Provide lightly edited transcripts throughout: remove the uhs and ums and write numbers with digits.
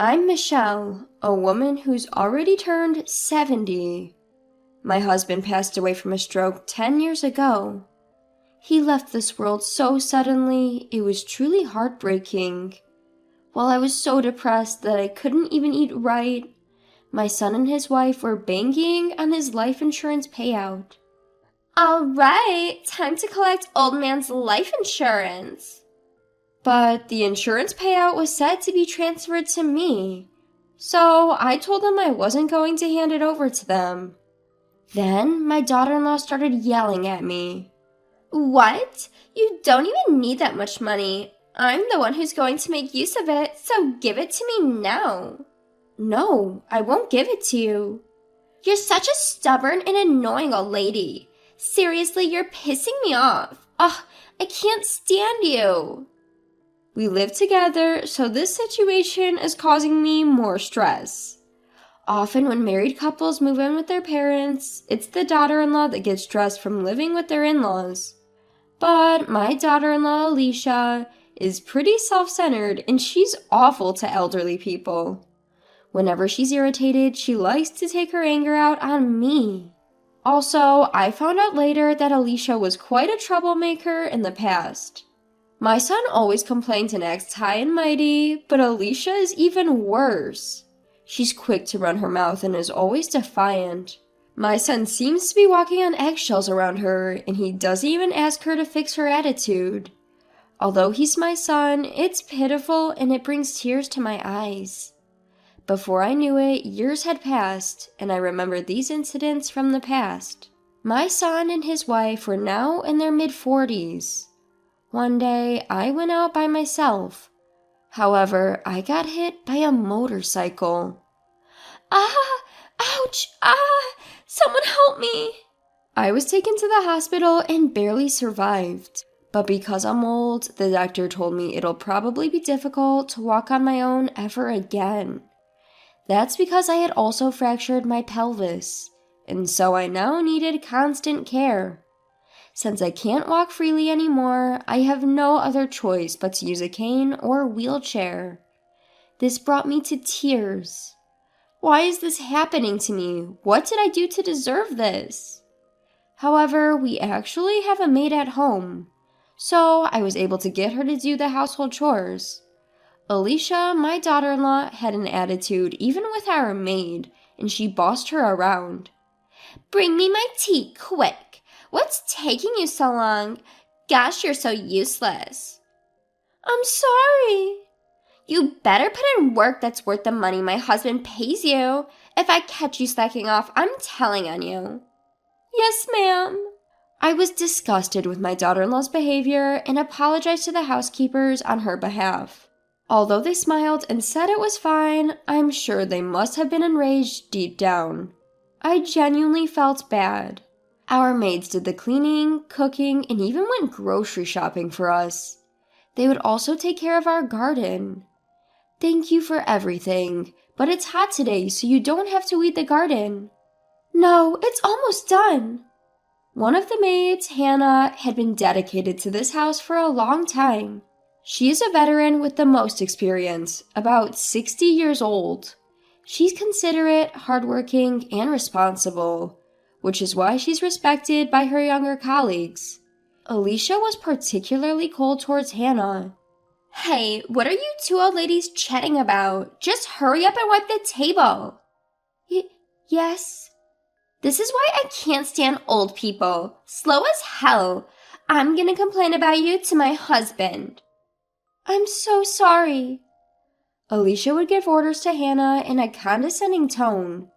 I'm Michelle, a woman who's already turned 70. My husband passed away from a stroke 10 years ago. He left this world so suddenly, it was truly heartbreaking. While I was so depressed that I couldn't even eat right, my son and his wife were banking on his life insurance payout. All right, time to collect old man's life insurance. But the insurance payout was said to be transferred to me, so I told them I wasn't going to hand it over to them. Then my daughter-in-law started yelling at me. What? You don't even need that much money. I'm the one who's going to make use of it, so give it to me now. No, I won't give it to you. You're such a stubborn and annoying old lady. Seriously, you're pissing me off. Ugh, I can't stand you. We live together, so this situation is causing me more stress. Often when married couples move in with their parents, it's the daughter-in-law that gets stressed from living with their in-laws. But my daughter-in-law, Alicia, is pretty self-centered and she's awful to elderly people. Whenever she's irritated, she likes to take her anger out on me. Also, I found out later that Alicia was quite a troublemaker in the past. My son always complains and acts high and mighty, but Alicia is even worse. She's quick to run her mouth and is always defiant. My son seems to be walking on eggshells around her, and he doesn't even ask her to fix her attitude. Although he's my son, it's pitiful and it brings tears to my eyes. Before I knew it, years had passed, and I remembered these incidents from the past. My son and his wife were now in their mid-40s. One day, I went out by myself. However, I got hit by a motorcycle. Ah! Ouch! Ah! Someone help me! I was taken to the hospital and barely survived. But because I'm old, the doctor told me it'll probably be difficult to walk on my own ever again. That's because I had also fractured my pelvis, and so I now needed constant care. Since I can't walk freely anymore, I have no other choice but to use a cane or wheelchair. This brought me to tears. Why is this happening to me? What did I do to deserve this? However, we actually have a maid at home, so I was able to get her to do the household chores. Alicia, my daughter-in-law, had an attitude even with our maid, and she bossed her around. Bring me my tea, quick! What's taking you so long? Gosh, you're so useless. I'm sorry. You better put in work that's worth the money my husband pays you. If I catch you slacking off, I'm telling on you. Yes, ma'am. I was disgusted with my daughter-in-law's behavior and apologized to the housekeepers on her behalf. Although they smiled and said it was fine, I'm sure they must have been enraged deep down. I genuinely felt bad. Our maids did the cleaning, cooking, and even went grocery shopping for us. They would also take care of our garden. Thank you for everything, but it's hot today, so you don't have to weed the garden. No, it's almost done. One of the maids, Hannah, had been dedicated to this house for a long time. She is a veteran with the most experience, about 60 years old. She's considerate, hardworking, and responsible, which is why she's respected by her younger colleagues. Alicia was particularly cold towards Hannah. Hey, what are you two old ladies chatting about? Just hurry up and wipe the table. Yes. This is why I can't stand old people. Slow as hell. I'm gonna complain about you to my husband. I'm so sorry. Alicia would give orders to Hannah in a condescending tone.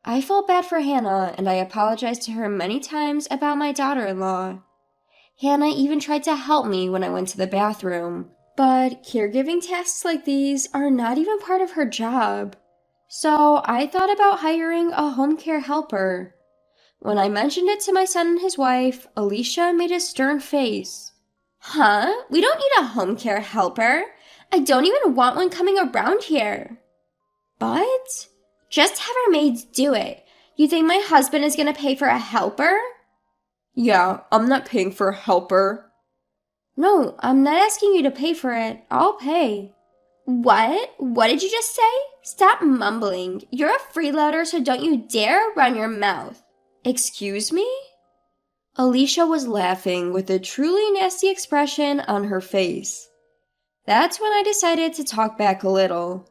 I felt bad for Hannah, and I apologized to her many times about my daughter-in-law. Hannah even tried to help me when I went to the bathroom, but caregiving tasks like these are not even part of her job. So I thought about hiring a home care helper. When I mentioned it to my son and his wife, Alicia made a stern face. Huh? We don't need a home care helper. I don't even want one coming around here. But just have our maids do it. You think my husband is going to pay for a helper? Yeah, I'm not paying for a helper. No, I'm not asking you to pay for it. I'll pay. What? What did you just say? Stop mumbling. You're a freeloader, so don't you dare run your mouth. Excuse me? Alicia was laughing with a truly nasty expression on her face. That's when I decided to talk back a little.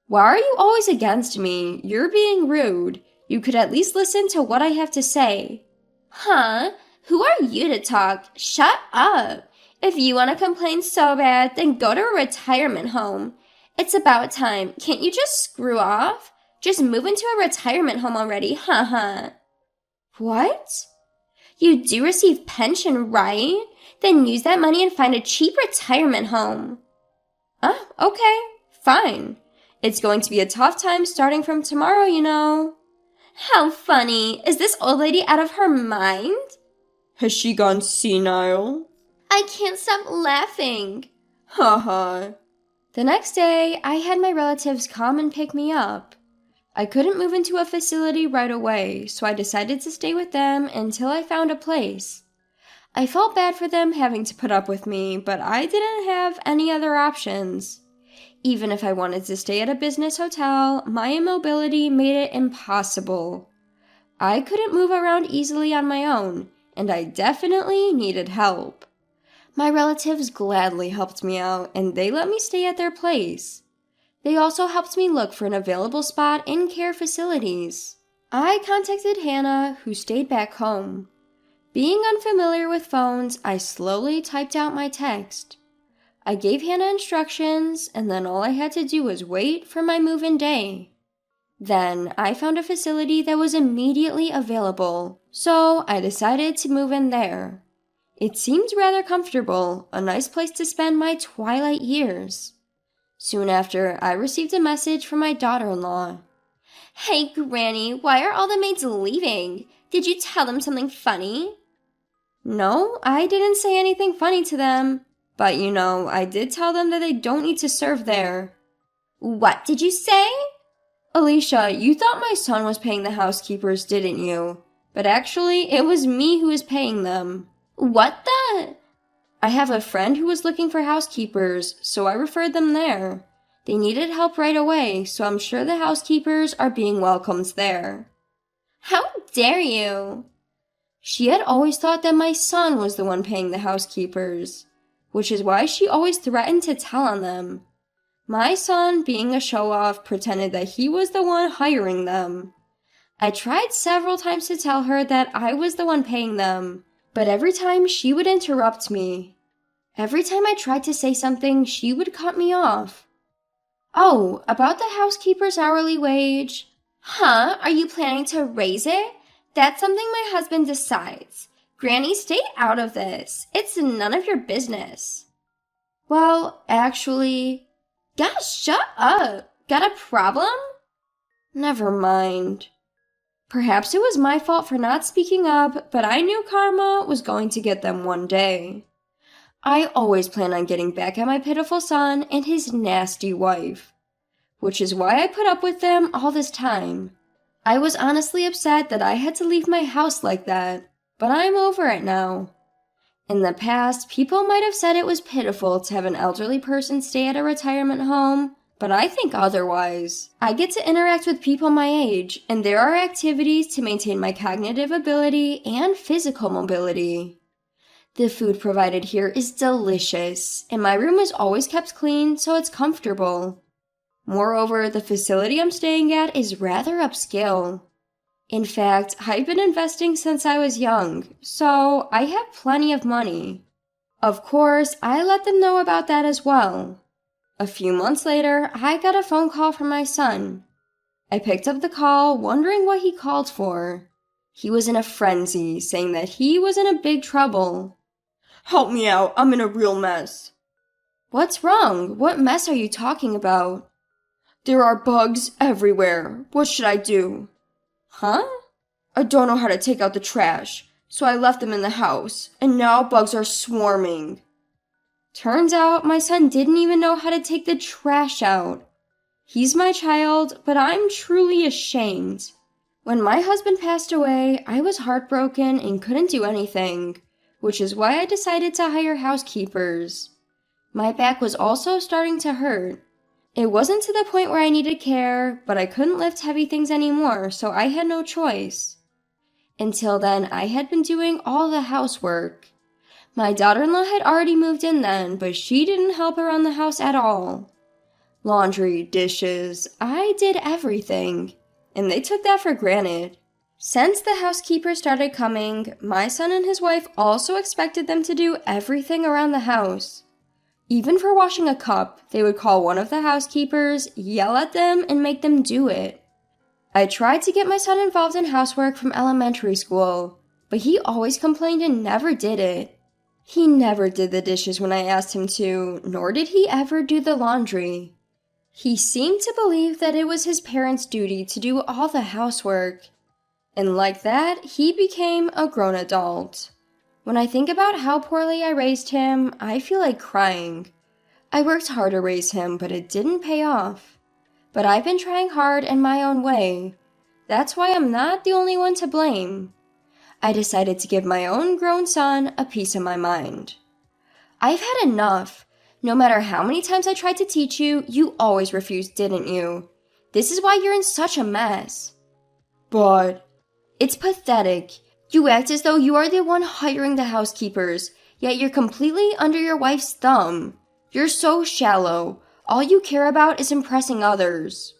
Why are you always against me? You're being rude. You could at least listen to what I have to say. Huh? Who are you to talk? Shut up. If you want to complain so bad, then go to a retirement home. It's about time. Can't you just screw off? Just move into a retirement home already, haha. What? You do receive pension, right? Then use that money and find a cheap retirement home. Okay, fine. It's going to be a tough time starting from tomorrow, you know. How funny. Is this old lady out of her mind? Has she gone senile? I can't stop laughing. Haha. The next day, I had my relatives come and pick me up. I couldn't move into a facility right away, so I decided to stay with them until I found a place. I felt bad for them having to put up with me, but I didn't have any other options. Even if I wanted to stay at a business hotel, my immobility made it impossible. I couldn't move around easily on my own, and I definitely needed help. My relatives gladly helped me out, and they let me stay at their place. They also helped me look for an available spot in care facilities. I contacted Hannah, who stayed back home. Being unfamiliar with phones, I slowly typed out my text. I gave Hannah instructions, and then all I had to do was wait for my move-in day. Then I found a facility that was immediately available, so I decided to move in there. It seemed rather comfortable, a nice place to spend my twilight years. Soon after, I received a message from my daughter-in-law. Hey, Granny, why are all the maids leaving? Did you tell them something funny? No, I didn't say anything funny to them. But, I did tell them that they don't need to serve there. What did you say? Alicia, you thought my son was paying the housekeepers, didn't you? But actually, it was me who was paying them. What the? I have a friend who was looking for housekeepers, so I referred them there. They needed help right away, so I'm sure the housekeepers are being welcomed there. How dare you? She had always thought that my son was the one paying the housekeepers, which is why she always threatened to tell on them. My son, being a show-off, pretended that he was the one hiring them. I tried several times to tell her that I was the one paying them, but every time she would interrupt me. Every time I tried to say something, she would cut me off. Oh, about the housekeeper's hourly wage. Huh? Are you planning to raise it? That's something my husband decides. Granny, stay out of this. It's none of your business. Well, actually... Gosh, shut up. Got a problem? Never mind. Perhaps it was my fault for not speaking up, but I knew karma was going to get them one day. I always plan on getting back at my pitiful son and his nasty wife, which is why I put up with them all this time. I was honestly upset that I had to leave my house like that, but I'm over it now. In the past, people might have said it was pitiful to have an elderly person stay at a retirement home, but I think otherwise. I get to interact with people my age, and there are activities to maintain my cognitive ability and physical mobility. The food provided here is delicious, and my room is always kept clean so it's comfortable. Moreover, the facility I'm staying at is rather upscale. In fact, I've been investing since I was young, so I have plenty of money. Of course, I let them know about that as well. A few months later, I got a phone call from my son. I picked up the call, wondering what he called for. He was in a frenzy, saying that he was in a big trouble. Help me out, I'm in a real mess. What's wrong? What mess are you talking about? There are bugs everywhere. What should I do? Huh? I don't know how to take out the trash, so I left them in the house, and now bugs are swarming. Turns out my son didn't even know how to take the trash out. He's my child, but I'm truly ashamed. When my husband passed away, I was heartbroken and couldn't do anything, which is why I decided to hire housekeepers. My back was also starting to hurt, It wasn't to the point where I needed care, but I couldn't lift heavy things anymore, so I had no choice. Until then, I had been doing all the housework. My daughter-in-law had already moved in then, but she didn't help around the house at all. Laundry, dishes, I did everything, and they took that for granted. Since the housekeepers started coming, my son and his wife also expected them to do everything around the house. Even for washing a cup, they would call one of the housekeepers, yell at them, and make them do it. I tried to get my son involved in housework from elementary school, but he always complained and never did it. He never did the dishes when I asked him to, nor did he ever do the laundry. He seemed to believe that it was his parents' duty to do all the housework. And like that, he became a grown adult. When I think about how poorly I raised him, I feel like crying. I worked hard to raise him, but it didn't pay off. But I've been trying hard in my own way. That's why I'm not the only one to blame. I decided to give my own grown son a piece of my mind. I've had enough. No matter how many times I tried to teach you, you always refused, didn't you? This is why you're in such a mess. But it's pathetic. You act as though you are the one hiring the housekeepers, yet you're completely under your wife's thumb. You're so shallow. All you care about is impressing others.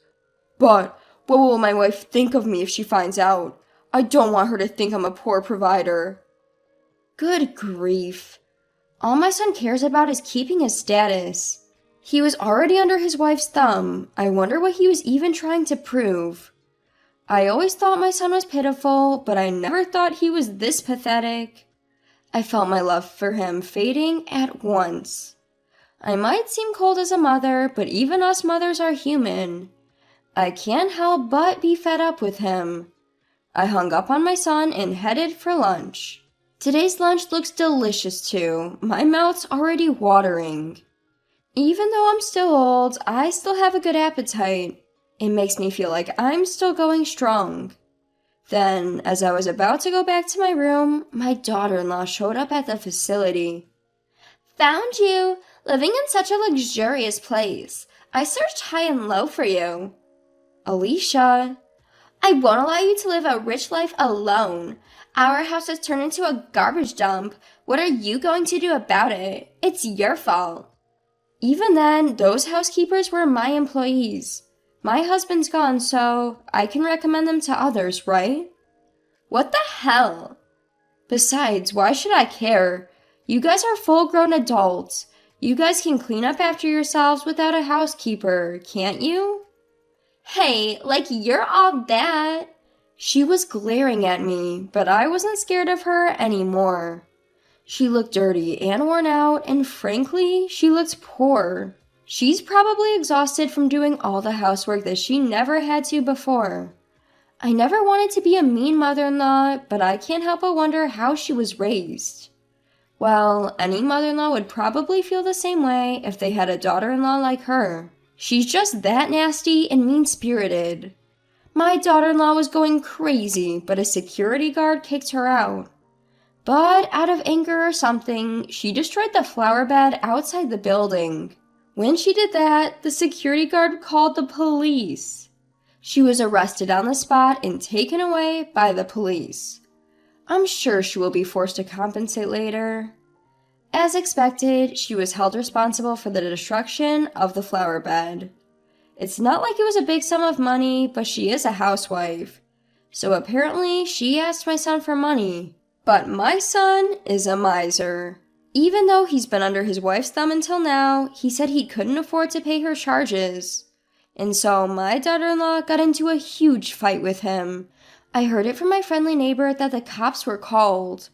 But what will my wife think of me if she finds out? I don't want her to think I'm a poor provider. Good grief. All my son cares about is keeping his status. He was already under his wife's thumb. I wonder what he was even trying to prove. I always thought my son was pitiful, but I never thought he was this pathetic. I felt my love for him fading at once. I might seem cold as a mother, but even us mothers are human. I can't help but be fed up with him. I hung up on my son and headed for lunch. Today's lunch looks delicious too. My mouth's already watering. Even though I'm still old, I still have a good appetite. It makes me feel like I'm still going strong. Then, as I was about to go back to my room, my daughter-in-law showed up at the facility. Found you! Living in such a luxurious place. I searched high and low for you. Alicia, I won't allow you to live a rich life alone. Our house has turned into a garbage dump. What are you going to do about it? It's your fault. Even then, those housekeepers were my employees. My husband's gone, so I can recommend them to others, right? What the hell? Besides, why should I care? You guys are full-grown adults. You guys can clean up after yourselves without a housekeeper, can't you? Hey, like you're all that. She was glaring at me, but I wasn't scared of her anymore. She looked dirty and worn out, and frankly, she looked poor. She's probably exhausted from doing all the housework that she never had to before. I never wanted to be a mean mother-in-law, but I can't help but wonder how she was raised. Well, any mother-in-law would probably feel the same way if they had a daughter-in-law like her. She's just that nasty and mean-spirited. My daughter-in-law was going crazy, but a security guard kicked her out. But out of anger or something, she destroyed the flower bed outside the building. When she did that, the security guard called the police. She was arrested on the spot and taken away by the police. I'm sure she will be forced to compensate later. As expected, she was held responsible for the destruction of the flower bed. It's not like it was a big sum of money, but she is a housewife. So apparently, she asked my son for money. But my son is a miser. Even though he's been under his wife's thumb until now, he said he couldn't afford to pay her charges. And so my daughter-in-law got into a huge fight with him. I heard it from my friendly neighbor that the cops were called.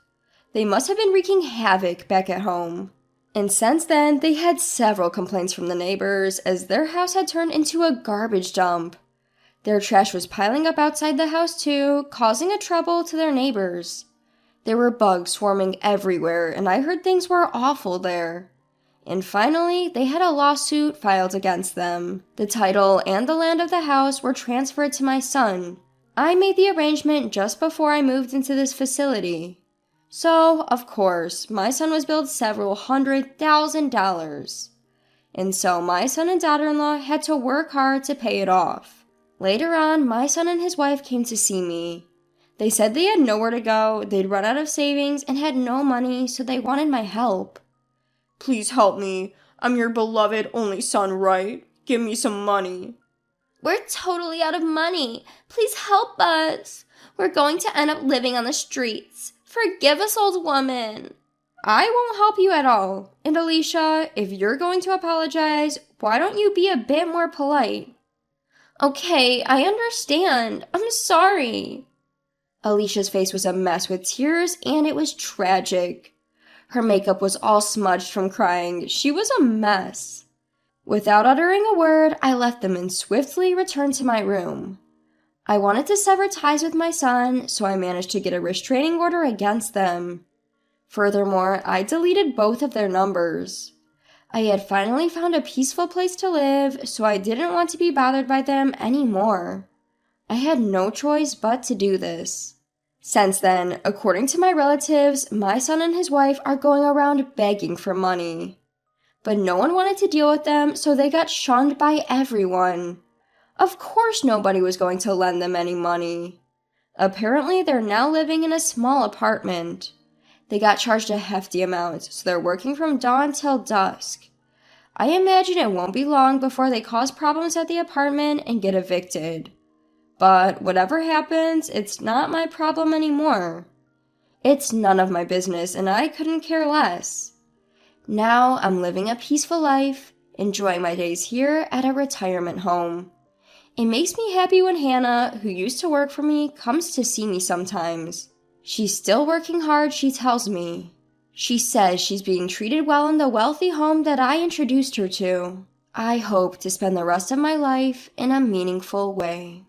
They must have been wreaking havoc back at home. And since then, they had several complaints from the neighbors as their house had turned into a garbage dump. Their trash was piling up outside the house too, causing a trouble to their neighbors. There were bugs swarming everywhere, and I heard things were awful there. And finally, they had a lawsuit filed against them. The title and the land of the house were transferred to my son. I made the arrangement just before I moved into this facility. So, of course, my son was billed several $100,000. And so my son and daughter-in-law had to work hard to pay it off. Later on, my son and his wife came to see me. They said they had nowhere to go, they'd run out of savings, and had no money, so they wanted my help. Please help me. I'm your beloved only son, right? Give me some money. We're totally out of money. Please help us. We're going to end up living on the streets. Forgive us, old woman. I won't help you at all. And Alicia, if you're going to apologize, why don't you be a bit more polite? Okay, I understand. I'm sorry. Alicia's face was a mess with tears, and it was tragic. Her makeup was all smudged from crying. She was a mess. Without uttering a word, I left them and swiftly returned to my room. I wanted to sever ties with my son, so I managed to get a restraining order against them. Furthermore, I deleted both of their numbers. I had finally found a peaceful place to live, so I didn't want to be bothered by them anymore. I had no choice but to do this. Since then, according to my relatives, my son and his wife are going around begging for money. But no one wanted to deal with them, so they got shunned by everyone. Of course nobody was going to lend them any money. Apparently, they're now living in a small apartment. They got charged a hefty amount, so they're working from dawn till dusk. I imagine it won't be long before they cause problems at the apartment and get evicted. But whatever happens, it's not my problem anymore. It's none of my business, and I couldn't care less. Now I'm living a peaceful life, enjoying my days here at a retirement home. It makes me happy when Hannah, who used to work for me, comes to see me sometimes. She's still working hard, she tells me. She says she's being treated well in the wealthy home that I introduced her to. I hope to spend the rest of my life in a meaningful way.